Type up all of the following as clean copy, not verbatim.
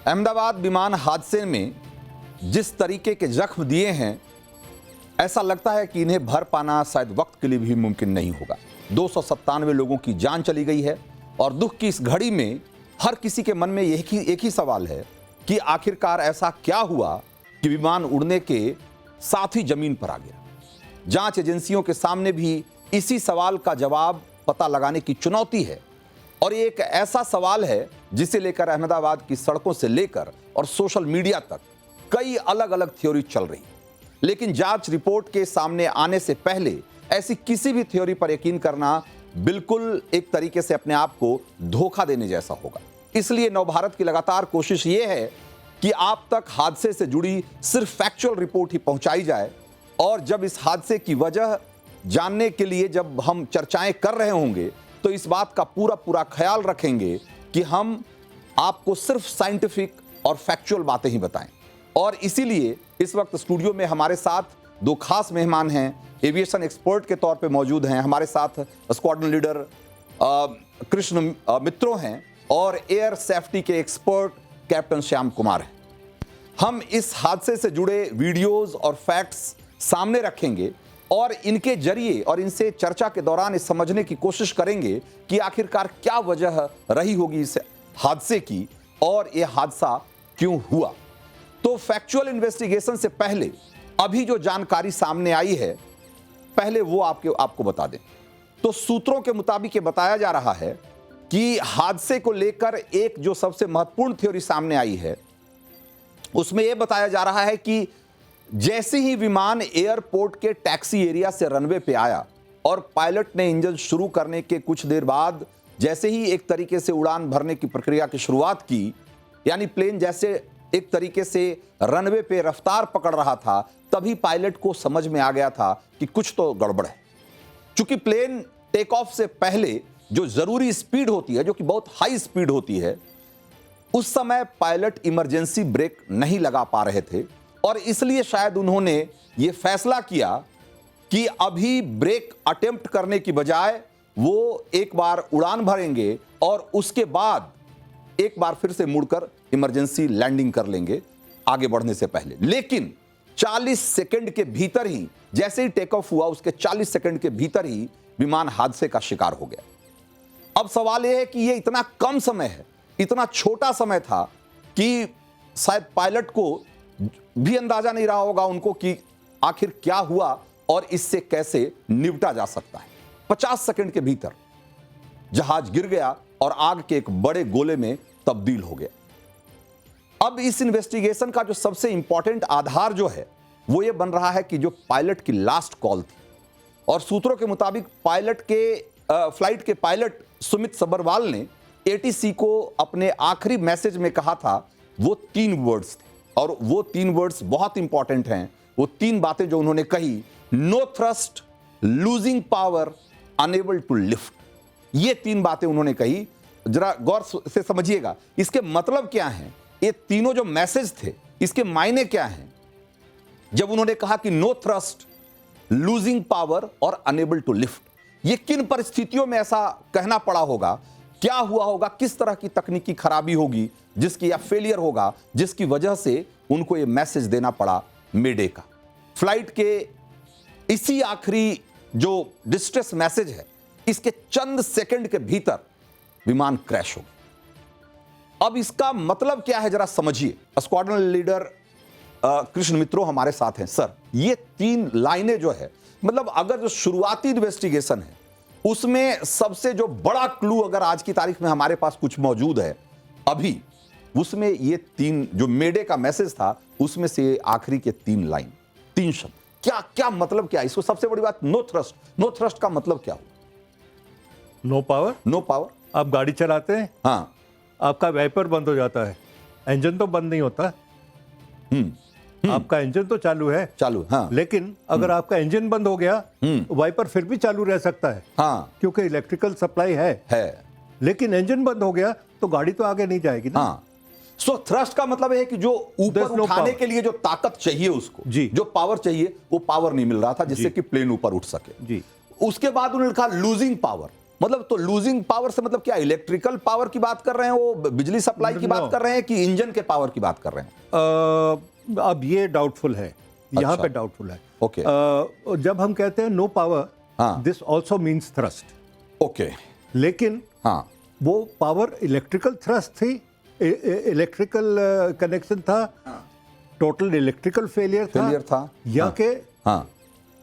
अहमदाबाद विमान हादसे में जिस तरीके के जख्म दिए हैं, ऐसा लगता है कि इन्हें भर पाना शायद वक्त के लिए भी मुमकिन नहीं होगा। 297 लोगों की जान चली गई है और दुख की इस घड़ी में हर किसी के मन में एक ही सवाल है कि आखिरकार ऐसा क्या हुआ कि विमान उड़ने के साथ ही जमीन पर आ गया। जांच एजेंसियों के सामने भी इसी सवाल का जवाब पता लगाने की चुनौती है और ये एक ऐसा सवाल है जिसे लेकर अहमदाबाद की सड़कों से लेकर और सोशल मीडिया तक कई अलग अलग थ्योरी चल रही। लेकिन जांच रिपोर्ट के सामने आने से पहले ऐसी किसी भी थ्योरी पर यकीन करना बिल्कुल एक तरीके से अपने आप को धोखा देने जैसा होगा। इसलिए नवभारत की लगातार कोशिश ये है कि आप तक हादसे से जुड़ी सिर्फ फैक्चुअल रिपोर्ट ही पहुंचाई जाए और जब इस हादसे की वजह जानने के लिए जब हम चर्चाएं कर रहे होंगे तो इस बात का पूरा ख्याल रखेंगे कि हम आपको सिर्फ साइंटिफिक और फैक्चुअल बातें ही बताएं। और इसीलिए इस वक्त स्टूडियो में हमारे साथ दो खास मेहमान हैं, एविएशन एक्सपर्ट के तौर पे मौजूद हैं। हमारे साथ स्क्वाड्रन लीडर कृष्ण मित्रों हैं और एयर सेफ्टी के एक्सपर्ट कैप्टन श्याम कुमार हैं। हम इस हादसे से जुड़े वीडियोस और फैक्ट्स सामने रखेंगे और इनके जरिए और इनसे चर्चा के दौरान इस समझने की कोशिश करेंगे कि आखिरकार क्या वजह रही होगी इस हादसे की और यह हादसा क्यों हुआ। तो फैक्चुअल इन्वेस्टिगेशन से पहले अभी जो जानकारी सामने आई है, पहले वो आपको बता दें। तो सूत्रों के मुताबिक ये बताया जा रहा है कि हादसे को लेकर एक जो सबसे महत्वपूर्ण थ्योरी सामने आई है, उसमें यह बताया जा रहा है कि जैसे ही विमान एयरपोर्ट के टैक्सी एरिया से रनवे पे आया और पायलट ने इंजन शुरू करने के कुछ देर बाद जैसे ही एक तरीके से उड़ान भरने की प्रक्रिया की शुरुआत की, यानी प्लेन जैसे एक तरीके से रनवे पे रफ्तार पकड़ रहा था, तभी पायलट को समझ में आ गया था कि कुछ तो गड़बड़ है। चूंकि प्लेन टेक ऑफ से पहले जो जरूरी स्पीड होती है, जो कि बहुत हाई स्पीड होती है, उस समय पायलट इमरजेंसी ब्रेक नहीं लगा पा रहे थे और इसलिए शायद उन्होंने यह फैसला किया कि अभी ब्रेक अटेम्प्ट करने की बजाय वो एक बार उड़ान भरेंगे और उसके बाद एक बार फिर से मुड़कर इमरजेंसी लैंडिंग कर लेंगे आगे बढ़ने से पहले। लेकिन 40 सेकंड के भीतर ही, जैसे ही टेक ऑफ हुआ उसके 40 सेकंड के भीतर ही विमान हादसे का शिकार हो गया। अब सवाल यह है कि यह इतना कम समय है, इतना छोटा समय था कि शायद पायलट को भी अंदाजा नहीं रहा होगा उनको कि आखिर क्या हुआ और इससे कैसे निपटा जा सकता है। 50 सेकंड के भीतर जहाज गिर गया और आग के एक बड़े गोले में तब्दील हो गया। अब इस इन्वेस्टिगेशन का जो सबसे इंपॉर्टेंट आधार जो है वो ये बन रहा है कि जो पायलट की लास्ट कॉल थी, और सूत्रों के मुताबिक फ्लाइट के पायलट सुमित सबरवाल ने एटीसी को अपने आखिरी मैसेज में कहा था, वो 3 वर्ड्स थे और वो 3 वर्ड्स बहुत इंपॉर्टेंट हैं। वो 3 बातें जो उन्होंने कही, no thrust, losing power, unable to lift, ये 3 बातें उन्होंने कही। जरा गौर से समझिएगा इसके मतलब क्या हैं। ये तीनों जो मैसेज थे इसके मायने क्या हैं। जब उन्होंने कहा कि नो थ्रस्ट, लूजिंग पावर और अनेबल टू लिफ्ट, ये किन परिस्थितियों में ऐसा कहना पड़ा होगा, क्या हुआ होगा, किस तरह की तकनीकी खराबी होगी जिसकी या फेलियर होगा जिसकी वजह से उनको यह मैसेज देना पड़ा मेडे का। फ्लाइट के इसी आखिरी जो डिस्ट्रेस मैसेज है, इसके चंद सेकंड के भीतर विमान क्रैश हो गया। अब इसका मतलब क्या है जरा समझिए। स्क्वाड्रन लीडर कृष्ण मित्रों हमारे साथ हैं। सर, ये 3 लाइनें जो है, मतलब अगर जो शुरुआती इन्वेस्टिगेशन है उसमें सबसे जो बड़ा क्लू अगर आज की तारीख में हमारे पास कुछ मौजूद है अभी, उसमें ये 3 जो मेडे का मैसेज था उसमें से आखिरी के 3 लाइन, 3 शब्द, क्या मतलब क्या? इसको सबसे बड़ी बात, नो थ्रस्ट का मतलब क्या हुआ? No power. आप गाड़ी चलाते हैं, हाँ, आपका वाइपर बंद हो जाता है, इंजन तो बंद नहीं होता। आपका इंजन तो चालू है, हाँ। लेकिन अगर आपका इंजन बंद हो गया, वाइपर फिर भी चालू रह सकता है, हाँ, क्योंकि इलेक्ट्रिकल सप्लाई है। लेकिन इंजन बंद हो गया तो गाड़ी तो आगे नहीं जाएगी ना। हाँ। सो थ्रस्ट का मतलब है कि जो ऊपर उठाने के लिए जो ताकत चाहिए उसको, जो पावर चाहिए, वो पावर नहीं मिल रहा था जिससे कि प्लेन ऊपर उठ सके। जी। उसके बाद उन्होंने कहा लूजिंग पावर, मतलब तो लूजिंग पावर से मतलब क्या इलेक्ट्रिकल पावर की बात कर रहे हैं, वो बिजली सप्लाई की बात कर रहे हैं कि इंजन के पावर की बात कर रहे हैं? अब ये डाउटफुल है, यहाँ अच्छा। पे डाउटफुल है। ओके। जब हम कहते हैं no power, this also means thrust. Okay. लेकिन हाँ, वो पावर इलेक्ट्रिकल थ्रस्ट थी, इलेक्ट्रिकल कनेक्शन था, टोटल इलेक्ट्रिकल फेलियर था या के हाँ,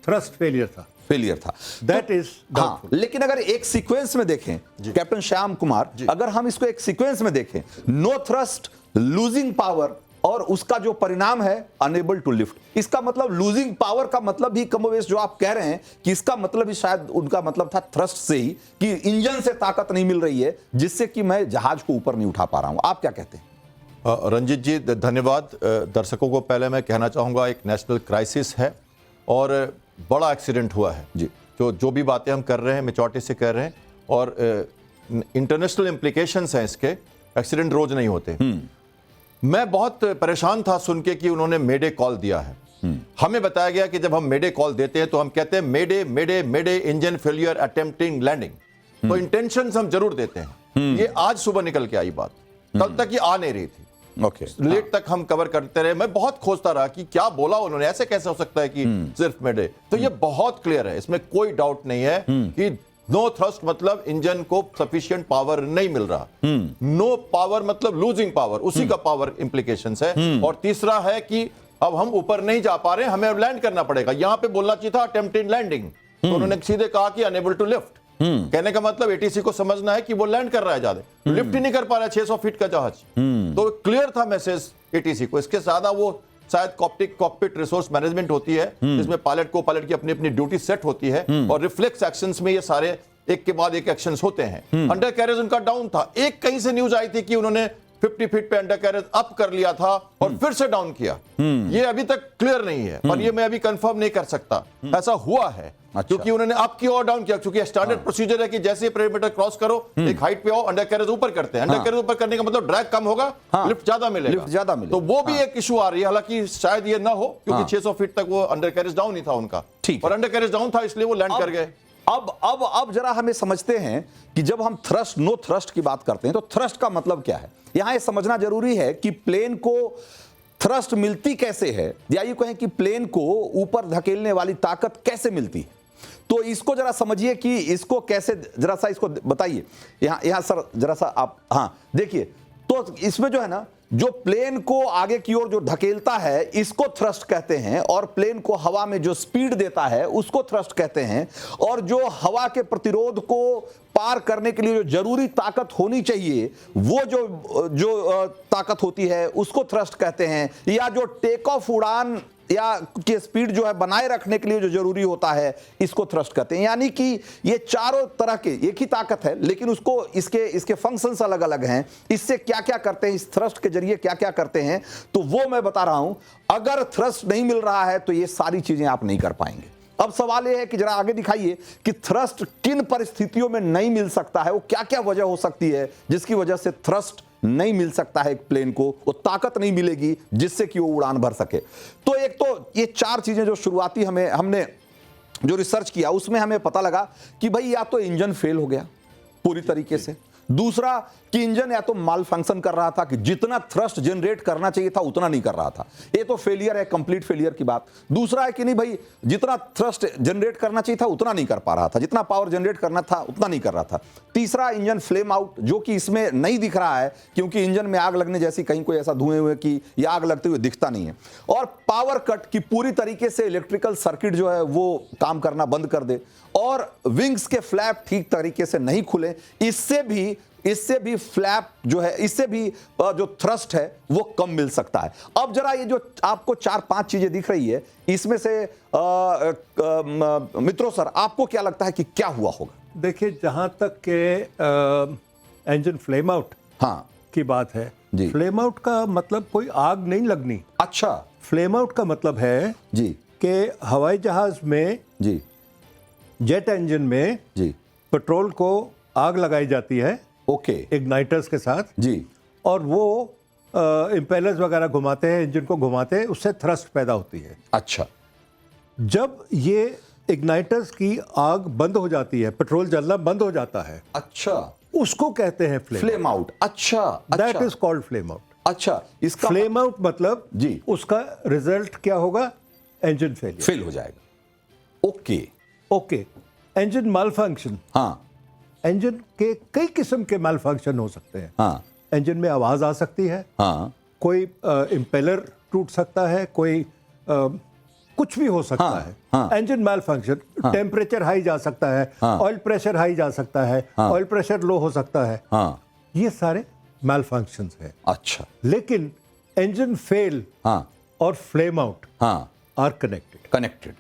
थ्रस्ट फेलियर था, फेलियर था। दैट इज हाँ, लेकिन अगर एक सीक्वेंस में देखें कैप्टन श्याम कुमार, अगर हम इसको एक सीक्वेंस में देखें, नो थ्रस्ट, लूजिंग पावर और उसका जो परिणाम है अनेबल टू लिफ्ट, इसका मतलब लूजिंग पावर का मतलब ही कमोवेश जो आप कह रहे हैं कि इसका मतलब ही शायद उनका मतलब था थ्रस्ट से ही, कि इंजन से ताकत नहीं मिल रही है जिससे कि मैं जहाज को ऊपर नहीं उठा पा रहा हूं। आप क्या कहते हैं? रंजीत जी धन्यवाद। दर्शकों को पहले मैं कहना चाहूँगा, एक नेशनल क्राइसिस है और बड़ा एक्सीडेंट हुआ है जी। जो भी बातें हम कर रहे हैं मैच्योरिटी से कर रहे हैं, और इंटरनेशनल इम्प्लीकेशंस हैं इसके। एक्सीडेंट रोज नहीं होते। मैं बहुत परेशान था सुन के कि उन्होंने मेडे कॉल दिया है। हमें बताया गया कि जब हम मेडे कॉल देते हैं तो हम कहते हैं मेडे मेडे मेडे इंजन फेलियर अटेम्प्टिंग लैंडिंग। तो इंटेंशंस हम जरूर देते हैं। ये आज सुबह निकल के आई बात, कल तक ये आ नहीं रही थी। ओके। लेट तक हम कवर करते रहे, मैं बहुत खोजता रहा कि क्या बोला उन्होंने, ऐसे कैसे हो सकता है कि सिर्फ मेडे। तो ये बहुत क्लियर है, इसमें कोई डाउट नहीं है कि नो थ्रस्ट मतलब इंजन को सफिशिएंट पावर नहीं मिल रहा। नो पावर मतलब लूजिंग पावर, उसी का पावर इंप्लीकेशंस है। और तीसरा है कि अब हम ऊपर नहीं जा पा रहे, हमें अब लैंड करना पड़ेगा। यहां पे बोलना चाहिए था अटेम्प्टिंग लैंडिंग, तो उन्होंने सीधे कहा कि अनेबल टू लिफ्ट। कहने का मतलब एटीसी को समझना है कि वो लैंड कर रहा है, ज्यादा लिफ्ट ही नहीं कर पा रहा है 600 फीट का जहाज। तो क्लियर था मैसेज एटीसी को। इसके ज्यादा वो शायद कॉकपिट रिसोर्स मैनेजमेंट होती है, जिसमें पायलट को पायलट की अपनी अपनी ड्यूटी सेट होती है, और रिफ्लेक्स एक्शंस में ये सारे एक के बाद एक एक्शंस होते हैं। अंडर कैरेज उनका डाउन था। एक कहीं से न्यूज आई थी कि उन्होंने 50 फीट पे अंडर कैरेज अप कर लिया था और फिर से डाउन किया। ये अभी तक क्लियर नहीं है, पर ये मैं अभी कंफर्म नहीं कर सकता ऐसा हुआ है। अच्छा। क्योंकि उन्होंने अप किया और डाउन किया, क्योंकि स्टैंडर्ड प्रोसीजर है कि जैसे ही पेरीमीटर क्रॉस करो एक हाइट पे आओ, अंडर कैरेज ऊपर करते हैं। अंडर कैरेज ऊपर करने का मतलब ड्रैग कम होगा, लिफ्ट ज्यादा मिलेगा। लिफ्ट ज्यादा मिलेगा। तो वो भी एक इशू आ रही है। हालांकि शायद ये ना हो, क्योंकि 600 फीट तक वो अंडर कैरेज डाउन ही था उनका। ठीक है। और अंडर कैरेज डाउन था इसलिए वो लैंड कर गए। अब जरा हमें समझते हैं कि जब हम थ्रस्ट नो थ्रस्ट की बात करते हैं तो थ्रस्ट का मतलब क्या है। यहां यह समझना जरूरी है कि प्लेन को थ्रस्ट मिलती कैसे है, या यूं कहें कि प्लेन को ऊपर धकेलने वाली ताकत कैसे मिलती है। तो इसको जरा समझिए कि इसको कैसे, जरा सा इसको बताइए। यहां सर जरा सा आप, हाँ देखिए, तो इसमें जो है ना, जो प्लेन को आगे की ओर जो धकेलता है इसको थ्रस्ट कहते हैं, और प्लेन को हवा में जो स्पीड देता है उसको थ्रस्ट कहते हैं, और जो हवा के प्रतिरोध को पार करने के लिए जो जरूरी ताकत होनी चाहिए वो जो ताकत होती है उसको थ्रस्ट कहते हैं, या जो टेक ऑफ उड़ान या के स्पीड जो है बनाए रखने के लिए जो जरूरी होता है इसको थ्रस्ट कहते हैं। यानी कि ये चारों तरह के एक ही ताकत है, लेकिन उसको इसके फंक्शंस अलग अलग हैं। इससे क्या क्या करते हैं, इस थ्रस्ट के जरिए क्या क्या करते हैं, तो वो मैं बता रहा हूं। अगर थ्रस्ट नहीं मिल रहा है तो ये सारी चीजें आप नहीं कर पाएंगे। अब सवाल यह है कि जरा आगे दिखाइए कि थ्रस्ट किन परिस्थितियों में नहीं मिल सकता है, वो क्या क्या वजह हो सकती है जिसकी वजह से थ्रस्ट नहीं मिल सकता है। एक प्लेन को वो ताकत नहीं मिलेगी जिससे कि वो उड़ान भर सके। तो एक तो ये चार चीजें जो शुरुआती हमने जो रिसर्च किया उसमें हमें पता लगा कि भाई या तो इंजन फेल हो गया पूरी तरीके से, दूसरा कि इंजन या तो माल फंक्शन कर रहा था कि जितना थ्रस्ट जनरेट करना चाहिए था उतना नहीं कर रहा था। ये तो फेलियर है, कंप्लीट फेलियर की बात। दूसरा है कि नहीं भाई, जितना थ्रस्ट जनरेट करना चाहिए था उतना नहीं कर पा रहा था, जितना पावर जनरेट करना था उतना नहीं कर रहा था। तीसरा इंजन फ्लेम आउट, जो कि इसमें नहीं दिख रहा है क्योंकि इंजन में आग लगने जैसी कहीं कोई ऐसा धुएं हुए कि या आग लगते हुए दिखता नहीं है। और पावर कट की पूरी तरीके से इलेक्ट्रिकल सर्किट जो है वो काम करना बंद कर दे, और विंग्स के फ्लैप ठीक तरीके से नहीं खुले। इससे भी फ्लैप जो है, इससे भी जो थ्रस्ट है वो कम मिल सकता है। अब जरा ये जो आपको 4-5 चीजें दिख रही है, इसमें से मित्रों सर आपको क्या लगता है कि क्या हुआ होगा? देखिए, जहां तक के इंजन फ्लेम आउट की बात है, फ्लेम आउट का मतलब कोई आग नहीं लगनी। अच्छा, फ्लेम आउट का मतलब है जी कि हवाई जहाज में जी जेट इंजन में जी पेट्रोल को आग लगाई जाती है, ओके, इग्नाइटर्स के साथ जी, और वो इंपेलर्स वगैरह घुमाते हैं, इंजन को घुमाते हैं, उससे थ्रस्ट पैदा होती है। अच्छा, जब ये इग्नाइटर्स की आग बंद हो जाती है, पेट्रोल जलना बंद हो जाता है, अच्छा, उसको कहते हैं फ्लेम आउट। अच्छा, that is called flame out. अच्छा, इसका फ्लेम आउट मतलब जी, उसका रिजल्ट क्या होगा? इंजन फेलियर, फेल हो जाएगा। Okay, okay. इंजन माल फंक्शन, हाँ, इंजन के कई किस्म के माल फंक्शन हो सकते हैं। हाँ, इंजन में आवाज आ सकती है, हाँ, कोई इम्पेलर टूट सकता है, कोई कुछ भी हो सकता हाँ, है। हाँ, इंजन माल फंक्शन, टेम्परेचर हाई जा सकता है, हाँ, ऑयल प्रेशर हाई जा सकता है, हाँ, ऑयल प्रेशर लो हो सकता है, हाँ, ये सारे माल फंक्शंस हैं। अच्छा, लेकिन इंजन फेल हाँ, और फ्लेम आउट हाँ, आर कनेक्टेड। कनेक्टेड।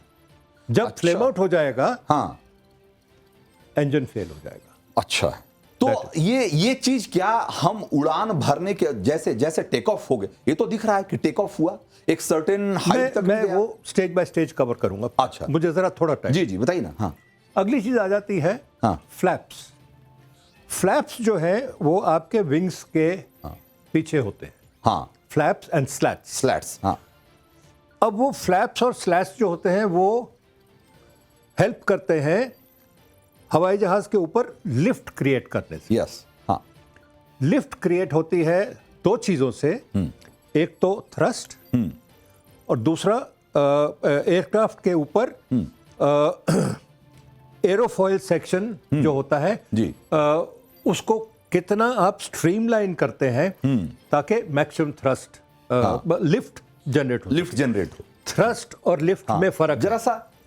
जब अच्छा, फ्लेम आउट हो जाएगा, हाँ, इंजन फेल हो जाएगा। अच्छा, तो ये चीज क्या हम उड़ान भरने के जैसे जैसे टेक ऑफ हो गए, ये तो दिख रहा है कि टेक ऑफ हुआ एक सर्टेन हाइट तक मैं गया। वो स्टेज बाय स्टेज कवर करूंगा। अच्छा, मुझे जरा थोड़ा टाइम। जी जी बताइए ना। हाँ, अगली चीज आ जाती है हाँ, फ्लैप्स। फ्लैप्स जो है वो आपके विंग्स के पीछे होते हैं। हाँ, फ्लैप्स एंड स्लैट्स। स्लैट्स, हाँ, अब वो फ्लैप्स और स्लैट्स जो होते हैं वो हेल्प करते हैं हवाई जहाज के ऊपर लिफ्ट क्रिएट करने से। यस, हाँ, लिफ्ट क्रिएट होती है दो चीजों से, एक तो थ्रस्ट और दूसरा एयरक्राफ्ट के ऊपर एरोफॉयल सेक्शन जो होता है जी, उसको कितना आप स्ट्रीमलाइन करते हैं ताकि मैक्सिमम थ्रस्ट लिफ्ट जनरेट हो। लिफ्ट जनरेट हो। थ्रस्ट और लिफ्ट में फर्क जरा सा